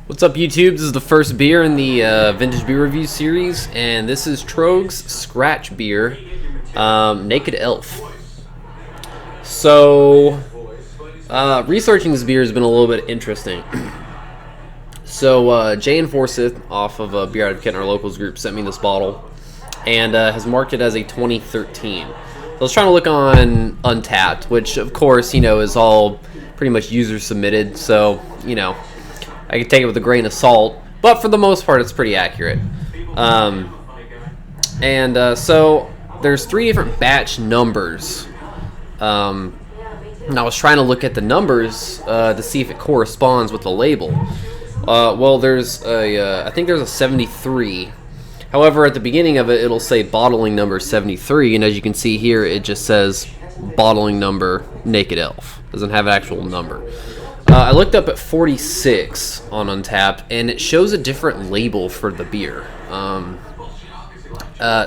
What's up, YouTube? This is the first beer in the Vintage Beer Review series, and this is Troegs Scratch Beer, Naked Elf. So, researching this beer has been a little bit interesting. So, Jay and Forsyth, off of Beer Advocate in our locals group, sent me this bottle, and has marked it as a 2013. So I was trying to look on Untapped, which, of course, you know, is all pretty much user submitted, so, you know, I can take it with a grain of salt, but for the most part, it's pretty accurate. So there's 3 different batch numbers. And I was trying to look at the numbers to see if it corresponds with the label. Well, there's I think there's a 73. However, at the beginning of it, it'll say bottling number 73, and as you can see here, it just says bottling number Naked Elf. Doesn't have an actual number. I looked up at 46 on Untapped, and it shows a different label for the beer.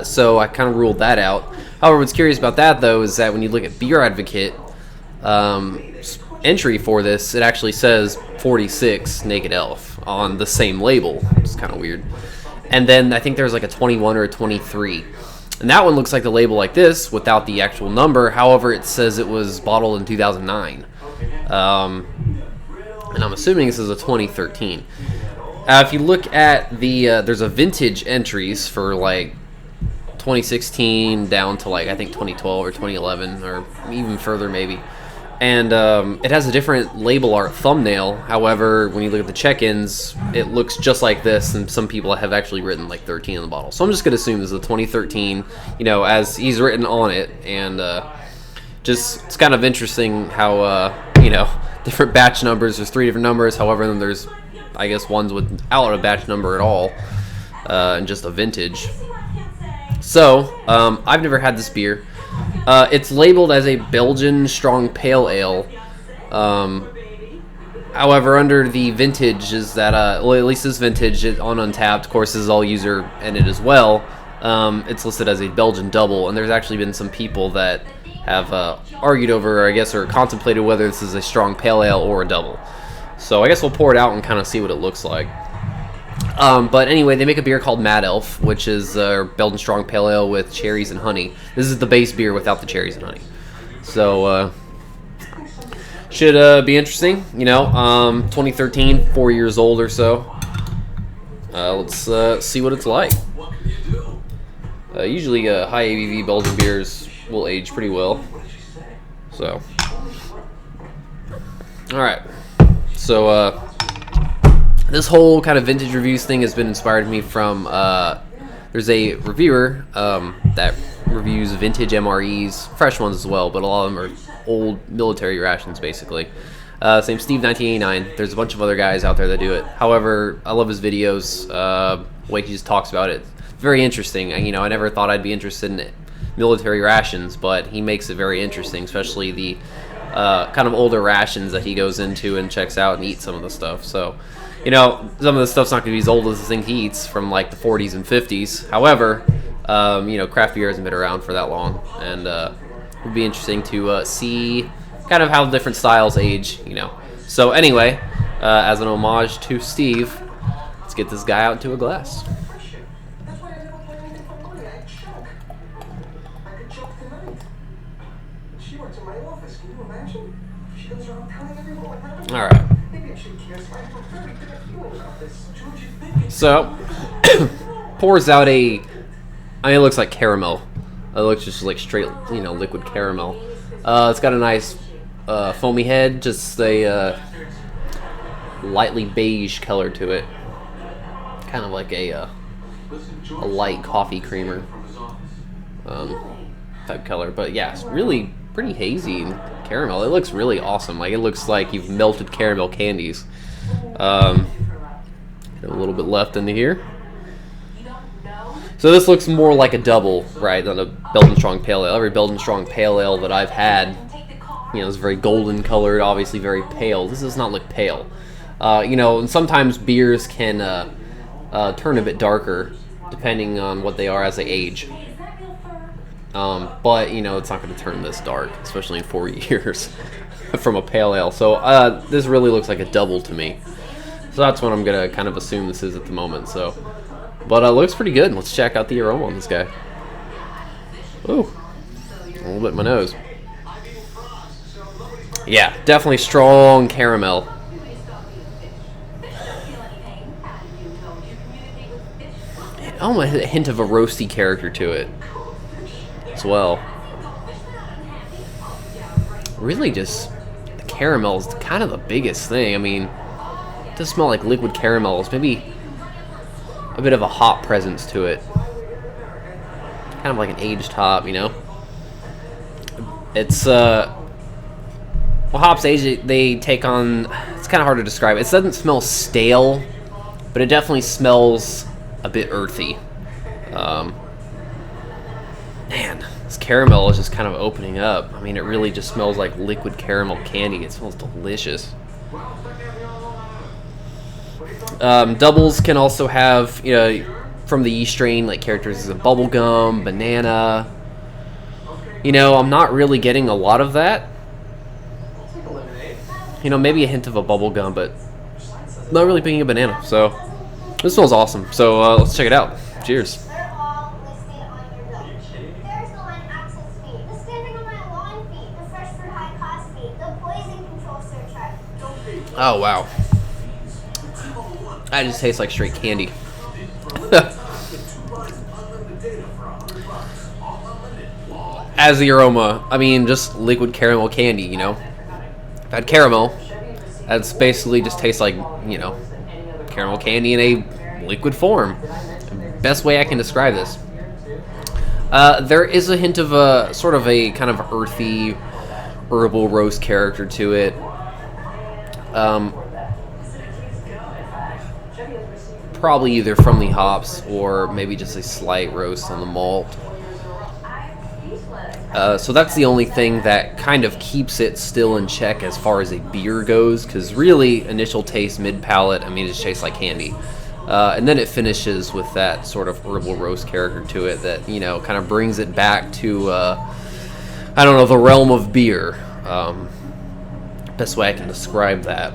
So I kind of ruled that out. However, what's curious about that, though, is that when you look at Beer Advocate entry for this, it actually says 46 Naked Elf on the same label. It's kind of weird. And then I think there's like a 21 or a 23. And that one looks like the label like this without the actual number. However, it says it was bottled in 2009. And I'm assuming this is a 2013. If you look at the, there's a vintage entries for like 2016 down to like I think 2012 or 2011 or even further maybe. And it has a different label art thumbnail. However, when you look at the check-ins, it looks just like this, and some people have actually written like 13 on the bottle. So I'm just going to assume this is a 2013, you know, as he's written on it. And just, it's kind of interesting how, you know, different batch numbers. There's 3 different numbers. However, then there's, I guess, ones without a batch number at all, and just a vintage. So, I've never had this beer. It's labeled as a Belgian Strong Pale Ale. However, under the vintage is that, well, at least this vintage on Untapped, of course, this is all user in it as well. It's listed as a Belgian Double, and there's actually been some people that have argued over, I guess, or contemplated whether this is a strong pale ale or a double. So I guess we'll pour it out and kind of see what it looks like. But anyway, they make a beer called Mad Elf, which is Belgian strong pale ale with cherries and honey. This is the base beer without the cherries and honey. So should be interesting. You know, 2013, 4 years old or so. Let's see what it's like. Usually high ABV Belgian beers will age pretty well. So, alright. So, this whole kind of vintage reviews thing has been inspired me from, there's a reviewer that reviews vintage MREs, fresh ones as well, but a lot of them are old military rations, basically. Same Steve 1989. There's a bunch of other guys out there that do it. However, I love his videos, the way he just talks about it. Very interesting. You know, I never thought I'd be interested in it. Military rations, but he makes it very interesting, especially the kind of older rations that he goes into and checks out and eats some of the stuff. So, you know, some of the stuff's not going to be as old as the thing he eats from like the 40s and 50s. However, you know, craft beer hasn't been around for that long, and it would be interesting to see kind of how different styles age, you know. So anyway, as an homage to Steve, let's get this guy out into a glass. Alright. So, pours out I mean, it looks like caramel. It looks just like straight, you know, liquid caramel. It's got a nice foamy head, just a lightly beige color to it. Kind of like a light coffee creamer type color. But yeah, it's really pretty hazy and caramel. It looks really awesome. Like, it looks like you've melted caramel candies. A little bit left into here. So this looks more like a double, right, than a Belgian Strong Pale Ale. Every Belgian Strong Pale Ale that I've had, you know, is very golden colored, obviously very pale. This does not look pale. You know, and sometimes beers can turn a bit darker depending on what they are as they age. But, you know, it's not going to turn this dark, especially in 4 years from a pale ale. So this really looks like a double to me. So that's what I'm gonna kind of assume this is at the moment. So, but it looks pretty good. Let's check out the aroma on this guy. Ooh, a little bit in my nose. Yeah, definitely strong caramel. Almost a hint of a roasty character to it as well. Really just the caramel is kind of the biggest thing. I mean, it does smell like liquid caramels, maybe a bit of a hop presence to it. Kind of like an aged hop, you know? It's, well, hops age, they take on, it's kind of hard to describe. It doesn't smell stale, but it definitely smells a bit earthy. Man, this caramel is just kind of opening up. I mean, it really just smells like liquid caramel candy. It smells delicious. Doubles can also have, you know, from the yeast strain, like characters as bubblegum, banana. You know, I'm not really getting a lot of that. You know, maybe a hint of a bubblegum, but not really picking a banana. So, this smells awesome. So, let's check it out. Cheers. Oh, wow. That just tastes like straight candy. As the aroma, I mean, just liquid caramel candy, you know? I've had caramel. That's basically just tastes like, you know, caramel candy in a liquid form. Best way I can describe this. There is a hint of a sort of a kind of earthy, herbal roast character to it. Probably either from the hops or maybe just a slight roast on the malt. So that's the only thing that kind of keeps it still in check as far as a beer goes, because really, initial taste, mid-palate, I mean, it just tastes like candy. And then it finishes with that sort of herbal roast character to it that, you know, kind of brings it back to, I don't know, the realm of beer. Best way I can describe that.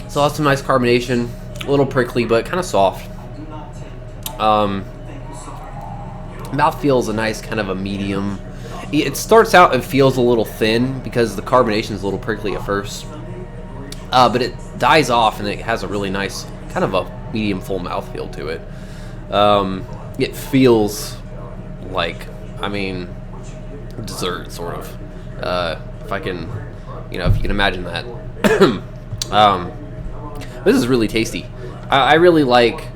So that's some nice carbonation, a little prickly, but kind of soft. Mouthfeel is a nice kind of a medium. It starts out and feels a little thin because the carbonation is a little prickly at first. But it dies off and it has a really nice kind of a medium full mouthfeel to it. It feels like, I mean, dessert sort of. If I can, you know, if you can imagine that. This is really tasty. I really like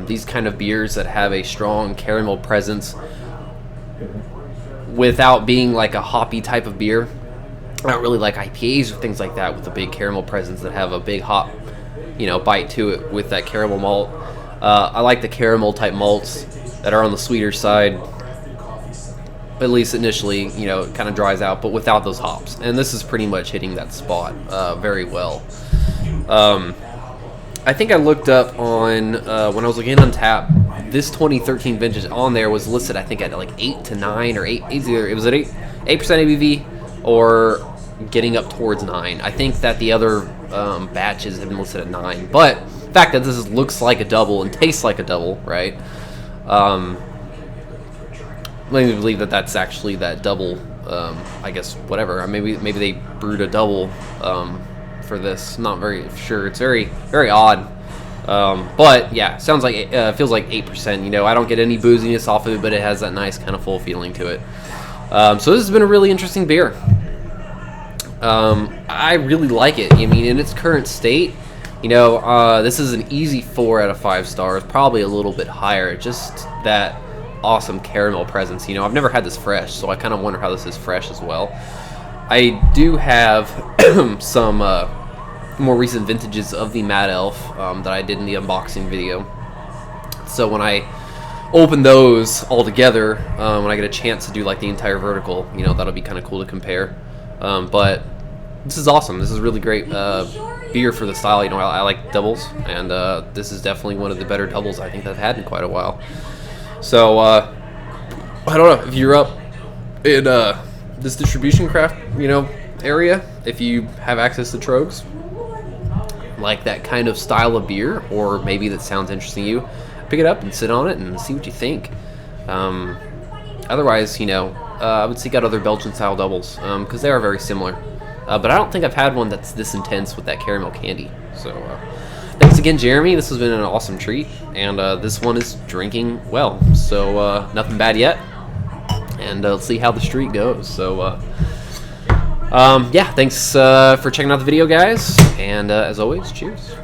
these kind of beers that have a strong caramel presence without being like a hoppy type of beer. I don't really like IPAs or things like that with a big caramel presence that have a big hop, you know, bite to it with that caramel malt. I like the caramel type malts that are on the sweeter side. At least initially, you know, it kind of dries out, but without those hops. And this is pretty much hitting that spot very well. I think I looked up on, when I was looking on tap, this 2013 vintage on there was listed, I think, at like 8 to 9 or 8. Either it was at 8% ABV or getting up towards 9. I think that the other batches have been listed at 9. But the fact that this looks like a double and tastes like a double, right? Let me believe that that's actually that double. I guess whatever. Maybe they brewed a double for this. Not very sure. It's very, very odd. But yeah, sounds like it feels like 8%. You know, I don't get any booziness off of it, but it has that nice kind of full feeling to it. So this has been a really interesting beer. I really like it. I mean, in its current state, you know, this is an easy 4 out of 5 stars. Probably a little bit higher. Just that awesome caramel presence. You know, I've never had this fresh, so I kind of wonder how this is fresh as well. I do have some more recent vintages of the Mad Elf that I did in the unboxing video. So when I open those all together, when I get a chance to do like the entire vertical, you know, that'll be kind of cool to compare. But this is awesome. This is really great beer for the style. You know, I like doubles, and this is definitely one of the better doubles I think I've had in quite a while. So I don't know if you're up in this distribution craft, area. If you have access to Troegs, like that kind of style of beer, or maybe that sounds interesting to you, pick it up and sit on it and see what you think. Otherwise, I would seek out other Belgian Style Dubbels, because they are very similar. But I don't think I've had one that's this intense with that caramel candy. So, thanks again, Jeremy. This has been an awesome treat, and this one is drinking well. So, nothing bad yet, and let's see how the streak goes. So, yeah, thanks for checking out the video, guys, and as always, cheers.